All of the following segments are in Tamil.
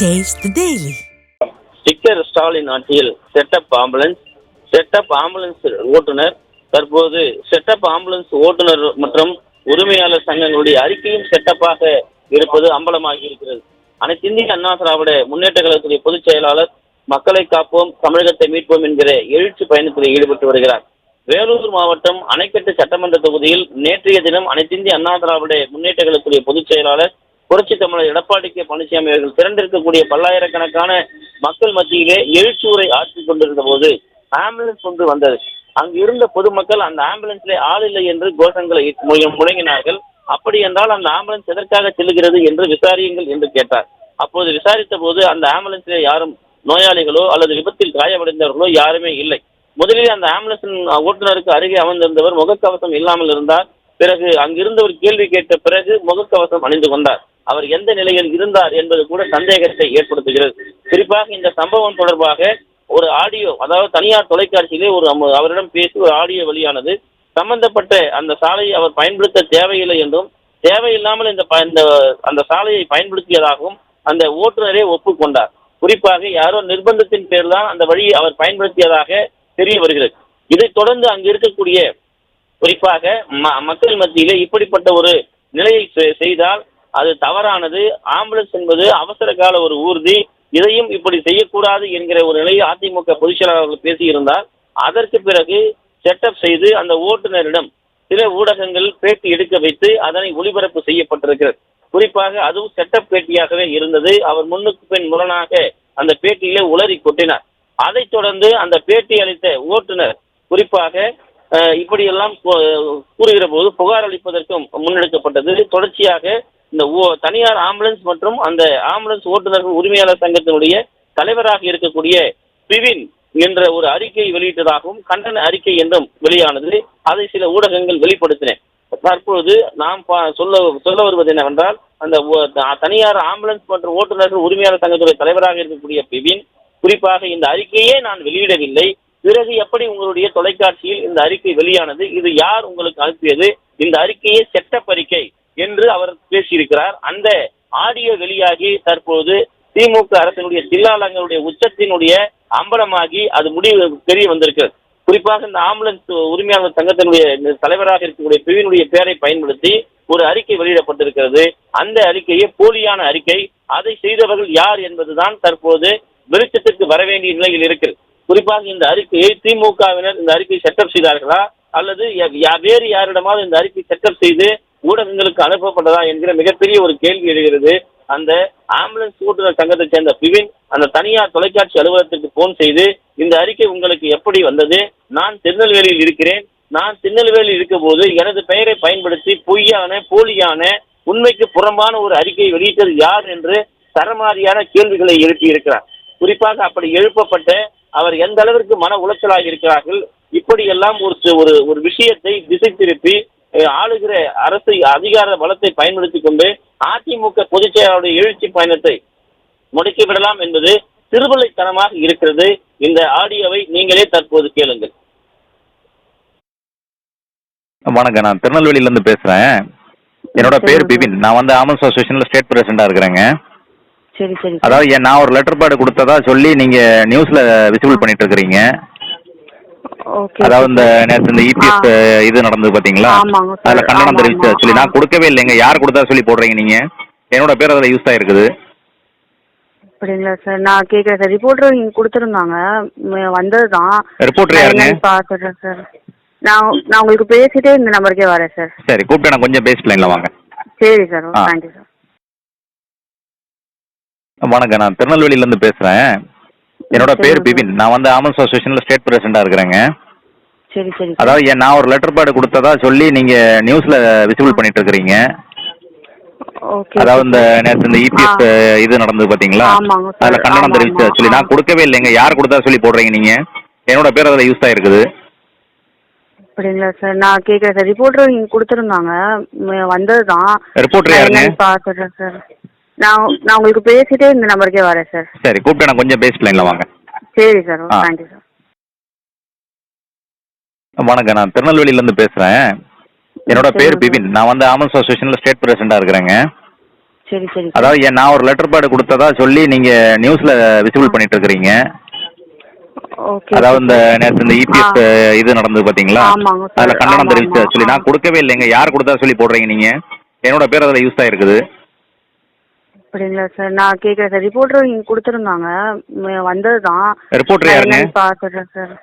Taste the Daily. Sticker Stalin ஆட்சியில் செட்டப் ஆம்புலன்ஸ் ஓட்டுநர் தற்போது செட்டப் ஆம்புலன்ஸ் ஓட்டுநர் மற்றும் உரிமையாளர் சங்கங்களுடைய அறிக்கையும் செட்டப்பாக இருப்பது அம்பலமாகி இருக்கிறது. அனைத்து இந்திய அண்ணா திராவிட முன்னேற்ற கழகத்துடைய பொதுச் செயலாளர் மக்களை காப்போம் தமிழகத்தை மீட்போம் என்கிற எழுச்சி பயணத்தில் ஈடுபட்டு வருகிறார். வேலூர் மாவட்டம் அணைக்கட்டு சட்டமன்ற தொகுதியில் நேற்றைய தினம் அனைத்து இந்திய அண்ணா திராவிட முன்னேற்ற கழகத்துடைய பொதுச் செயலாளர் புரட்சி தமிழர் எடப்பாடி கே பழனிசாமி அவர்கள் திரண்டிருக்கக்கூடிய பல்லாயிரக்கணக்கான மக்கள் மத்தியிலே எழுச்சி உரை ஆற்றிக் கொண்டிருந்த போது ஆம்புலன்ஸ் ஒன்று வந்தது. அங்கு இருந்த பொதுமக்கள் அந்த ஆம்புலன்ஸிலே ஆள் இல்லை என்று கோஷங்களை முழங்கினார்கள். அப்படி என்றால் அந்த ஆம்புலன்ஸ் எதற்காக செல்லுகிறது என்று விசாரியுங்கள் என்று கேட்டார். அப்போது விசாரித்த போது அந்த ஆம்புலன்ஸிலே யாரும் நோயாளிகளோ அல்லது விபத்தில் காயமடைந்தவர்களோ யாருமே இல்லை. முதலில் அந்த ஆம்புலன்ஸின் ஓட்டுநருக்கு அருகே அமர்ந்திருந்தவர் முகக்கவசம் இல்லாமல் இருந்தார். பிறகு அங்கிருந்தவர் கேள்வி கேட்ட பிறகு முகக்கவசம் அணிந்து கொண்டார். அவர் எந்த நிலையில் இருந்தார் என்பது கூட சந்தேகத்தை ஏற்படுத்துகிறது. குறிப்பாக இந்த சம்பவம் தொடர்பாக ஒரு ஆடியோ, அதாவது தனியார் தொலைக்காட்சியிலே அவரிடம் பேசி ஒரு ஆடியோ வெளியானது. சம்பந்தப்பட்ட அந்த சாலையை அவர் பயன்படுத்த தேவையில்லை என்றும் தேவையில்லாமல் அந்த சாலையை பயன்படுத்தியதாகவும் அந்த ஓட்டுநரே ஒப்புக்கொண்டார். குறிப்பாக யாரோ நிர்பந்தத்தின் பேர் தான் அந்த வழியை அவர் பயன்படுத்தியதாக தெரிய வருகிறது. இதைத் தொடர்ந்து அங்கு இருக்கக்கூடிய குறிப்பாக மக்கள் மத்தியிலே இப்படிப்பட்ட ஒரு நிலையை செய்தால் அது தவறானது. ஆம்புலன்ஸ் என்பது அவசர கால ஒரு ஊர்தி, இதையும் இப்படி செய்யக்கூடாது என்கிற ஒரு நிலையை அதிமுக பொதுச் செயலாளர்கள் பேசியிருந்தார். அதற்கு பிறகு செட்டப் செய்து அந்த ஓட்டுநரிடம் சில ஊடகங்கள் பேட்டி எடுக்க வைத்து அதனை ஒளிபரப்பு செய்யப்பட்டிருக்கிறது. குறிப்பாக அதுவும் செட்டப் பேட்டியாகவே இருந்தது. அவர் முன்னுக்கு பின் முரணாக அந்த பேட்டியிலே உளறி கொட்டினார். அதைத் தொடர்ந்து அந்த பேட்டி அளித்த ஓட்டுநர் குறிப்பாக இப்படியெல்லாம் கூறுகிற போது புகார் அளிப்பதற்கும் முன்னெடுக்கப்பட்டது. தொடர்ச்சியாக இந்த தனியார் ஆம்புலன்ஸ் மற்றும் அந்த ஆம்புலன்ஸ் ஓட்டுநர்கள் உரிமையாளர் சங்கத்தினுடைய தலைவராக இருக்கக்கூடிய பிவின் என்ற ஒரு அறிக்கை வெளியிட்டதாகவும் கண்டன அறிக்கை என்றும் வெளியானது. அதை சில ஊடகங்கள் வெளிப்படுத்தின. தற்போது நாம் சொல்ல வருவது என்னவென்றால், அந்த தனியார் ஆம்புலன்ஸ் மற்றும் ஓட்டுநர்கள் உரிமையாளர் சங்கத்துடைய தலைவராக இருக்கக்கூடிய பிவின் குறிப்பாக இந்த அறிக்கையே நான் வெளியிடவில்லை, பிறகு எப்படி உங்களுடைய தொலைக்காட்சியில் இந்த அறிக்கை வெளியானது, இது யார் உங்களுக்கு அனுப்பியது, இந்த அறிக்கையே செட்டப் அறிக்கை என்று அவர் பேசியிருக்கிறார். அந்த ஆடியோ வெளியாகி தற்போது திமுக அரசினுடைய தில்லாலங்களுடைய உச்சத்தினுடைய அம்பலமாகி அது முடிவு தெரிய வந்திருக்கிறது. குறிப்பாக இந்த ஆம்புலன்ஸ் உரிமையாளர் சங்கத்தினுடைய தலைவராக இருக்கக்கூடிய பிரிவினுடைய பெயரை பயன்படுத்தி ஒரு அறிக்கை வெளியிடப்பட்டிருக்கிறது. அந்த அறிக்கையே போலியான அறிக்கை. அதை செய்தவர்கள் யார் என்பதுதான் தற்போது வெளிச்சத்திற்கு வர வேண்டிய நிலையில் இருக்கிறது. குறிப்பாக இந்த அறிக்கையை திமுகவினர் இந்த அறிக்கை செட்டப் செய்தார்களா அல்லது வேறு யாரிடமாவது இந்த அறிக்கை செட்டப் செய்து ஊடகங்களுக்கு அனுப்பப்பட்டதா என்கிற மிகப்பெரிய ஒரு கேள்வி எழுகிறது. அந்த ஆம்புலன்ஸ் ஓட்டுநர் சங்கத்தை சேர்ந்த பிவின் அந்த தனியார் தொலைக்காட்சி அலுவலகத்திற்கு போன் செய்து இந்த அறிக்கை உங்களுக்கு எப்படி வந்தது, நான் திருநெல்வேலியில் இருக்கிறேன், நான் திருநெல்வேலியில் இருக்கும் போது எனது பெயரை பயன்படுத்தி பொய்யான போலியான உண்மைக்கு புறம்பான ஒரு அறிக்கையை வெளியிட்டது யார் என்று தரமாரியான கேள்விகளை எழுப்பி இருக்கிறார். குறிப்பாக அப்படி எழுப்பப்பட்ட அவர் எந்த அளவிற்கு மன உளைச்சலாக இருக்கிறார்கள். இப்படியெல்லாம் ஒரு விஷயத்தை திசை திருப்பி ஆளுகிற அரசு அதிகார பலத்தை பயன்படுத்தி கொண்டு அதிமுக பொதுச் செயலாளருடைய எழுச்சி பயணத்தை முடக்கி விடலாம் என்பது சிறுபிள்ளைத்தனமாக இருக்கிறது. இந்த ஆடியோவை நீங்களே தற்போது கேளுங்கள். வணக்கம், நான் திருநெல்வேலியிலேருந்து பேசுகிறேன். என்னோட பேர் பிபின். நான் ஆம்புலன்ஸ் அசோசியேஷனில் ஸ்டேட் பிரசிடண்டாக இருக்கிறேங்க. சரி சரி. அதாவது நான் ஒரு லெட்டர் பேட் கொடுத்ததா சொல்லி நீங்கள் நியூஸில் விசிபிள் பண்ணிட்டு இருக்கிறீங்க. அதாவது இந்த நேற்று இந்த இபிஎஸ் இது நடந்தது பார்த்தீங்களா, அதில் கண்டனம் தெரிவிச்சு சொல்லி நான் கொடுக்கவே இல்லைங்க. யார் கொடுத்தா சொல்லி போடுறீங்க நீங்கள்? என்னோட பேர் அதில் யூஸ் ஆகிருக்குது. அப்படிங்களா சார்? நான் கேட்குறேன் சார். ரிப்போர்ட்டர் இங்கே கொடுத்துருந்தாங்க, வந்தது தான். ரிப்போர்ட்டர் யாருங்க? பார்த்துட்றேன் சார். நான் உங்களுக்கு பேசிட்டே இந்த நம்பருக்கே வரேன் சார். சரி, கூப்பிட்டு நான் கொஞ்சம் பேசலாங்களா? வாங்க. சரி சார், தேங்க்யூ சார். வணக்கம், நான் திருநெல்வேலியிலேருந்து பேசுகிறேன். என்னோட பேர் பிபின். நான் ஆம்புலன்ஸ் அசோசியேஷனில் ஸ்டேட் பிரசிடண்டாக இருக்கிறேங்க. சரி சரி. அதாவது நான் ஒரு லெட்டர் பேட் கொடுத்ததா சொல்லி நீங்கள் நியூஸில் விசிபிள் பண்ணிட்டு இருக்கிறீங்க. அதாவது இந்த நேற்று இந்த இபிஎஸ் இது நடந்தது பார்த்தீங்களா, அதில் கண்டனம் தெரிவிச்சு சொல்லி நான் கொடுக்கவே இல்லைங்க. யார் கொடுத்தா சொல்லி போடுறீங்க நீங்கள்? என்னோட பேர் அதில் யூஸ் ஆகிருக்குது. அப்படிங்களா சார்? நான் கேட்குறேன் சார். ரிப்போர்ட்டர் இங்கே கொடுத்துருந்தாங்க, வந்தது தான். ரிப்போர்ட்டர் யாருங்க? பார்த்துட்றேன் சார். நான் உங்களுக்கு பேசிட்டே இந்த நம்பருக்கே வரேன் சார். சரி, கூப்பிட்டு நான் கொஞ்சம் பேசலாங்களா? வாங்க. சரி சார், தேங்க்யூ சார். வணக்கம், நான் திருநெல்வேலியிலேருந்து பேசுகிறேன். என்னோட பேர் பிபின். நான் ஆம்புலன்ஸ் அசோசியேஷனில் ஸ்டேட் பிரசிடண்டாக இருக்கிறேங்க. சரி சரி சார். அதாவது நான் ஒரு லெட்டர் பேட் கொடுத்ததா சொல்லி நீங்க நியூஸ்ல விசிபிள் பண்ணிட்டு இருக்கிறீங்க. ஓகே. அதாவது இந்த நேற்று இந்த இபிஎஸ் இது நடந்தது பாத்தீங்களா? ஆமாங்க சார். அதுல கண்டனம் ஆமா தெரிவிச்ச ஆமா. சொல்லி நான் கொடுக்கவே இல்லைங்க. யார் கொடுத்தா சொல்லி போடுறீங்க நீங்க? என்னோட பேர் அதில் யூஸ் ஆயிருக்குது. அப்படிங்களா சார்? நான் கேட்குறேன் சார். ரிப்போர்ட்டர் இங்கே கொடுத்துருந்தாங்க, வந்தது தான். ரிப்போர்ட்டர் யாருங்க? பார்த்துட்றேன் சார்.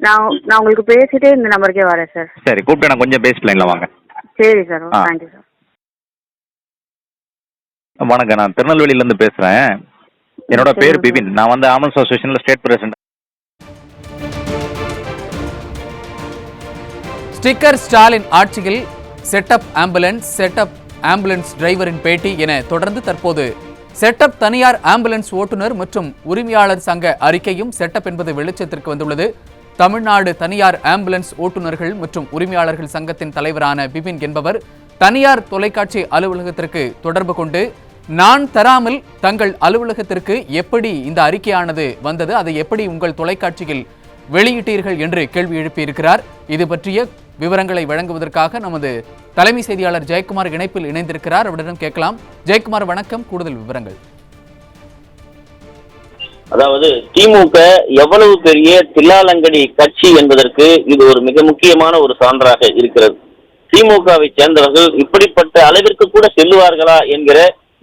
நான் உங்களுக்கு பேசிட்டே இந்த நம்பருக்கே வரேன் சார். சரி, கூப்பிட்டு நான் கொஞ்சம் பேஸ் லைன்ல வாங்க. சரி சார். Thank you sir. வணக்கம், நான் திருநெல்வேலியிலேருந்து பேசுகிறேன். என்னோட பேர் பிபின். நான் வந்து ஆம்புலன்ஸ் அசோசியேஷனில் ஸ்டேட் பிரசிடென்ட். ஸ்டிக்கர் ஸ்டாலின் ஆட்சியில் செட்டப் ஆம்புலன்ஸ் டிரைவரின் பேட்டி என தொடர்ந்து தற்போது செட்டப் தனியார் ஆம்புலன்ஸ் ஓட்டுநர் மற்றும் உரிமையாளர் சங்க அறிக்கையும் செட்டப் என்பது வெளிச்சத்திற்கு வந்துள்ளது. தமிழ்நாடு தனியார் ஆம்புலன்ஸ் ஓட்டுநர்கள் மற்றும் உரிமையாளர்கள் சங்கத்தின் தலைவரான பிபின் என்பவர் தனியார் தொலைக்காட்சி அலுவலகத்திற்கு தொடர்பு கொண்டு நான் தராமல் தங்கள் அலுவலகத்திற்கு எப்படி இந்த அறிக்கையானது வந்தது, அதை எப்படி உங்கள் தொலைக்காட்சியில் வெளியிட்டீர்கள் என்று கேள்வி எழுப்பியிருக்கிறார். இது பற்றிய விவரங்களை வழங்குவதற்காக நமது தலைமை செய்தியாளர் ஜெயக்குமார் இணைப்பில் இணைந்திருக்கிறார். அவரிடம் கேட்கலாம். ஜெயக்குமார் வணக்கம், கூடுதல் விவரங்கள். அதாவது திமுக எவ்வளவு பெரிய தில்லாலங்கடி கட்சி என்பதற்கு இது ஒரு மிக முக்கியமான ஒரு சான்றாக இருக்கிறது. திமுகவை சேர்ந்தவர்கள் இப்படிப்பட்ட அளவிற்கு கூட செல்லுவார்களா என்கிற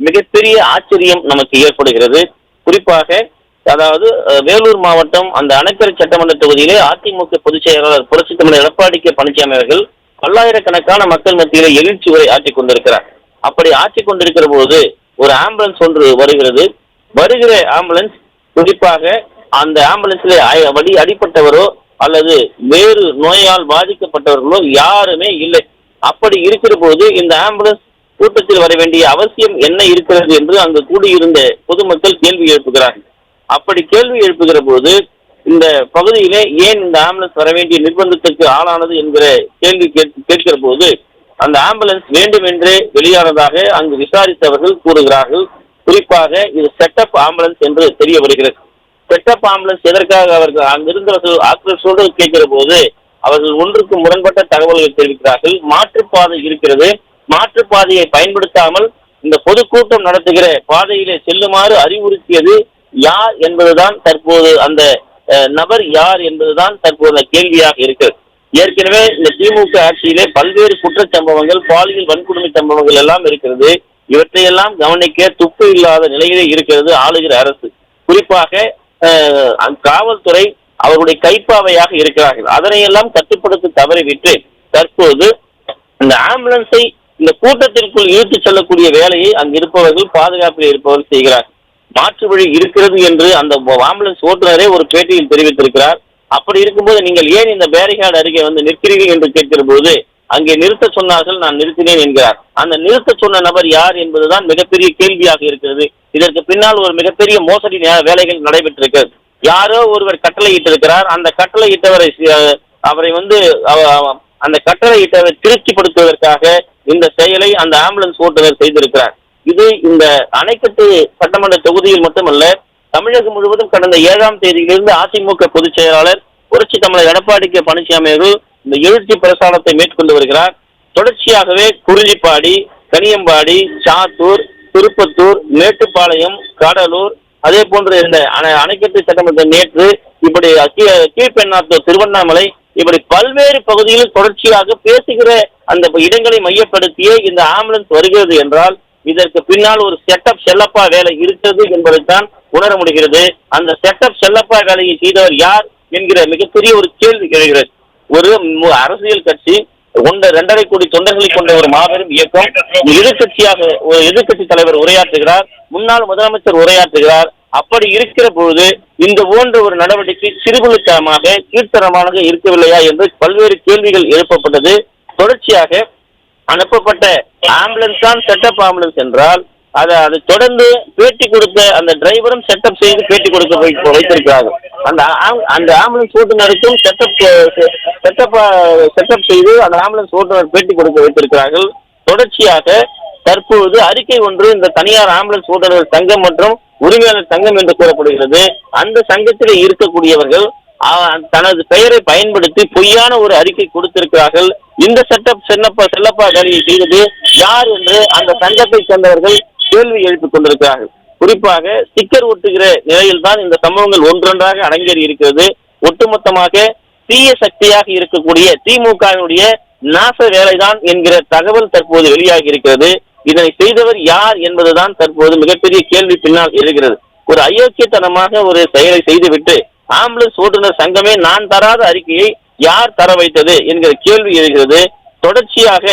மிகப்பெரிய ஆச்சரியம் நமக்கு ஏற்படுகிறது. குறிப்பாக அதாவது வேலூர் மாவட்டம் அந்த அணைக்கரை சட்டமன்ற தொகுதியிலே அதிமுக பொதுச் செயலாளர் புரட்சித் தமிழர் எடப்பாடி கே பழனிசாமி அவர்கள் பல்லாயிரக்கணக்கான மக்கள் மத்தியிலே எழுச்சி உரை ஆற்றிக் கொண்டிருக்கிறார். அப்படி ஆற்றிக் கொண்டிருக்கிற போது ஒரு ஆம்புலன்ஸ் ஒன்று வருகிறது. வருகிற ஆம்புலன்ஸ் குறிப்பாக அந்த ஆம்புலன்ஸிலே அடிப்பட்டவரோ அல்லது வேறு நோயால் பாதிக்கப்பட்டவர்களோ யாருமே இல்லை. அப்படி இருக்கிற போது இந்த ஆம்புலன்ஸ் கூட்டத்தில் வர வேண்டிய அவசியம் என்ன இருக்கிறது என்று அங்கு கூடியிருந்த பொதுமக்கள் கேள்வி எழுப்புகிறார்கள். அப்படி கேள்வி எழுப்புகிற போது இந்த பகுதியிலே ஏன் இந்த ஆம்புலன்ஸ் வர வேண்டிய நிர்பந்தத்திற்கு ஆளானது என்கிற கேள்வி கேட்கிற போது அந்த ஆம்புலன்ஸ் வேண்டுமென்றே வெளியானதாக அங்கு விசாரித்தவர்கள் கூறுகிறார்கள். குறிப்பாக இது செட்டப் ஆம்புலன்ஸ் என்று தெரிய வருகிறது. செட்டப் ஆம்புலன்ஸ் எதற்காக அவர்கள் அங்கிருந்தவர்கள் ஆக்ரோஷோடு கேட்கிற போது அவர்கள் ஒன்றுக்கு முரண்பட்ட தகவல்கள் தெரிவிக்கிறார்கள். மாற்றுப்பாதை இருக்கிறது, மாற்றுப்பாதையை பயன்படுத்தாமல் இந்த பொதுக்கூட்டம் நடத்துகிற பாதையிலே செல்லுமாறு அறிவுறுத்தியது யார் என்பதுதான் தற்போது அந்த நபர் யார் என்பதுதான் தற்போது கேள்வியாக இருக்கிறது. ஏற்கனவே இந்த திமுக ஆட்சியிலே பல்வேறு குற்றச்சம்பவங்கள், பாலியல் வன்கொடுமை சம்பவங்கள் எல்லாம் இருக்கிறது. இவற்றையெல்லாம் கவனிக்க துப்பு இல்லாத நிலையிலே இருக்கிறது ஆளுகிற அரசு. குறிப்பாக காவல்துறை அவருடைய கைப்பாவையாக இருக்கிறார்கள். அதனையெல்லாம் கட்டுப்படுத்த தவறிவிட்டு தற்போது இந்த ஆம்புலன்ஸை இந்த கூட்டத்திற்குள் இழுத்துச் செல்லக்கூடிய வேலையை அங்கு இருப்பவர்கள், பாதுகாப்பில் இருப்பவர்கள் செய்கிறார். மாற்று வழி இருக்கிறது என்று அந்த ஆம்புலன்ஸ் ஓட்டுநரே ஒரு பேட்டியில் தெரிவித்திருக்கிறார். அப்படி இருக்கும்போது நீங்கள் ஏன் இந்த பேரிகார்டு அருகே வந்து நிற்கிறீர்கள் என்று கேட்கிற போது அங்கே நிறுத்த சொன்னார்கள், நான் நிறுத்தினேன் என்கிறார். அந்த நிறுத்த சொன்ன நபர் யார் என்பதுதான் மிகப்பெரிய கேள்வியாக இருக்கிறது. இதற்கு பின்னால் ஒரு மிகப்பெரிய மோசடி வேலைகள் நடைபெற்றிருக்கிறது. யாரோ ஒருவர் கட்டளையிட்டிருக்கிறார். அந்த கட்டளையிட்டவரை அவரை வந்து அந்த கட்டளையிட்டவரை திருப்திப்படுத்துவதற்காக இந்த செயலை அந்த ஆம்புலன்ஸ் ஓட்டுநர் செய்திருக்கிறார். இது இந்த அணைக்கட்டு சட்டமன்ற தொகுதியில் மட்டுமல்ல, தமிழகம் முழுவதும் கடந்த 7ஆம் தேதியிலிருந்து அதிமுக பொதுச் செயலாளர் புரட்சி தமிழர் எடப்பாடி கே பழனிசாமி அவர்கள் இந்த எழுச்சி பிரசாரத்தை மேற்கொண்டு வருகிறார். தொடர்ச்சியாகவே குறிஞ்சிப்பாடி, கனியம்பாடி, சாத்தூர், திருப்பத்தூர், மேட்டுப்பாளையம், கடலூர், அதே போன்று இந்த அணைக்கட்டு சட்டமன்ற நேற்று இப்படி கீழ்பெண்ணாத்தூர், திருவண்ணாமலை, இப்படி பல்வேறு பகுதிகளில் தொடர்ச்சியாக பேசுகிற அந்த இடங்களை மையப்படுத்தியே இந்த ஆம்புலன்ஸ் வருகிறது என்றால் இதற்கு பின்னால் ஒரு செட்டப் செல்லப்பா வேலை இருக்கிறது என்பதைத்தான் உணர முடிகிறது. அந்த செட்டப் செல்லப்பா வேலையை செய்தவர் யார் என்கிற மிகப்பெரிய ஒரு கேள்வி எழுகிறது. ஒரு அரசியல் கட்சி 2.5 கோடி தொண்டர்களை கொண்ட ஒரு மாபெரும் இயக்கம், எதிர்கட்சியாக ஒரு எதிர்கட்சி தலைவர் உரையாற்றுகிறார், முன்னாள் முதலமைச்சர் உரையாற்றுகிறார். அப்படி இருக்கிற பொழுது இந்த போன்ற ஒரு நடவடிக்கை சிறுகுழுத்தனமாக கீழ்த்தரமாக இருக்கவில்லையா என்று பல்வேறு கேள்விகள் எழுப்பப்பட்டது. தொடர்ச்சியாக அனுப்பப்பட்ட ஆம்புலன்ஸ் தான் செட்டப் ஆம்புலன்ஸ் என்றால் அதை தொடர்ந்து பேட்டி கொடுத்த அந்த டிரைவரும் செட்டப் செய்து பேட்டி கொடுக்க வைத்திருக்கிறார்கள். அந்த ஆம்புலன்ஸ் ஓட்டுநருக்கும் செட்டப் செய்து அந்த ஆம்புலன்ஸ் ஓட்டுநர் பேட்டி கொடுக்க வைத்திருக்கிறார்கள். தொடர்ச்சியாக தற்போது அறிக்கை ஒன்று இந்த தனியார் ஆம்புலன்ஸ் ஓட்டுநர் சங்கம் மற்றும் உரிமையாளர் சங்கம் என்று கூறப்படுகிறது. அந்த சங்கத்திலே இருக்கக்கூடியவர்கள் தனது பெயரை பயன்படுத்தி பொய்யான ஒரு அறிக்கை கொடுத்திருக்கிறார்கள். இந்த செல்லப்பா வேலையை செய்தது யார் என்று அந்த சங்கத்தை சேர்ந்தவர்கள் கேள்வி எழுப்பிக் கொண்டிருக்கிறார்கள். குறிப்பாக ஸ்டிக்கர் ஒட்டுகிற நிலையில் தான் இந்த சம்பவங்கள் ஒன்றொன்றாக அரங்கேறி இருக்கிறது. ஒட்டுமொத்தமாக தீய சக்தியாக இருக்கக்கூடிய திமுகவினுடைய நாச வேலைதான் என்கிற தகவல் தற்போது வெளியாகி இருக்கிறது. இதனை செய்தவர் யார் என்பதுதான் தற்போது மிகப்பெரிய கேள்வி பின்னால் இருக்கிறது. ஒரு அயோக்கியத்தனமாக ஒரு செயலை செய்துவிட்டு ஆம்புலன்ஸ் ஓட்டுநர் சங்கமே நான் தராத அறிக்கையை யார் தர வைத்தது என்கிற கேள்வி எழுகிறது. தொடர்ச்சியாக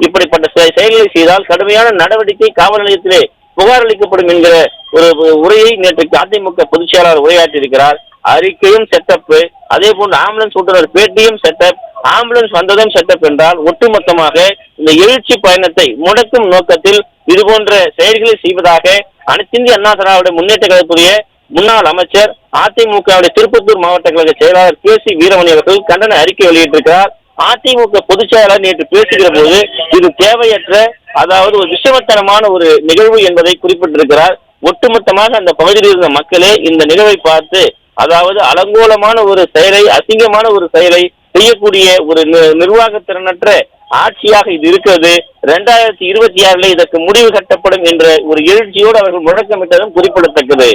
இப்படிப்பட்ட செயல்களை செய்தால் கடுமையான நடவடிக்கை காவல் நிலையத்திலே புகார் அளிக்கப்படும் என்கிற ஒரு உரையை நேற்று அதிமுக பொதுச் செயலாளர் உரையாற்றியிருக்கிறார். அறிக்கையும் செட்டப், அதே போன்று ஆம்புலன்ஸ் ஓட்டுநர் பேட்டியும் செட்டப், ஆம்புலன்ஸ் வந்ததும் செட்டப் என்றால் ஒட்டுமொத்தமாக இந்த எழுச்சி பயணத்தை முடக்கும் நோக்கத்தில் இது போன்ற செயல்களை செய்வதாக அனைத்திந்திய அண்ணா திராவிட முன்னேற்ற கழகத்துடைய முன்னாள் அமைச்சர் அதிமுகவுடைய திருப்பத்தூர் மாவட்ட கழக செயலாளர் கே.சி. வீரமணி அவர்கள் கண்டன அறிக்கை வெளியிட்டிருக்கிறார். அதிமுக பொதுச் செயலாளர் நேற்று பேசுகிற போது இது தேவையற்ற, அதாவது ஒரு விஷமத்தனமான ஒரு நிகழ்வு என்பதை குறிப்பிட்டிருக்கிறார். ஒட்டுமொத்தமாக அந்த பகுதியில் இருந்த மக்களே இந்த நிகழ்வை பார்த்து, அதாவது அலங்கோலமான ஒரு செயலை, அசிங்கமான ஒரு செயலை செய்யக்கூடிய ஒரு நிர்வாகத்திறனற்ற ஆட்சியாக இது இருக்கிறது. 2026 இதற்கு முடிவு கட்டப்படும் என்ற ஒரு எழுச்சியோடு அவர்கள் முழக்கமிட்டதும் குறிப்பிடத்தக்கது.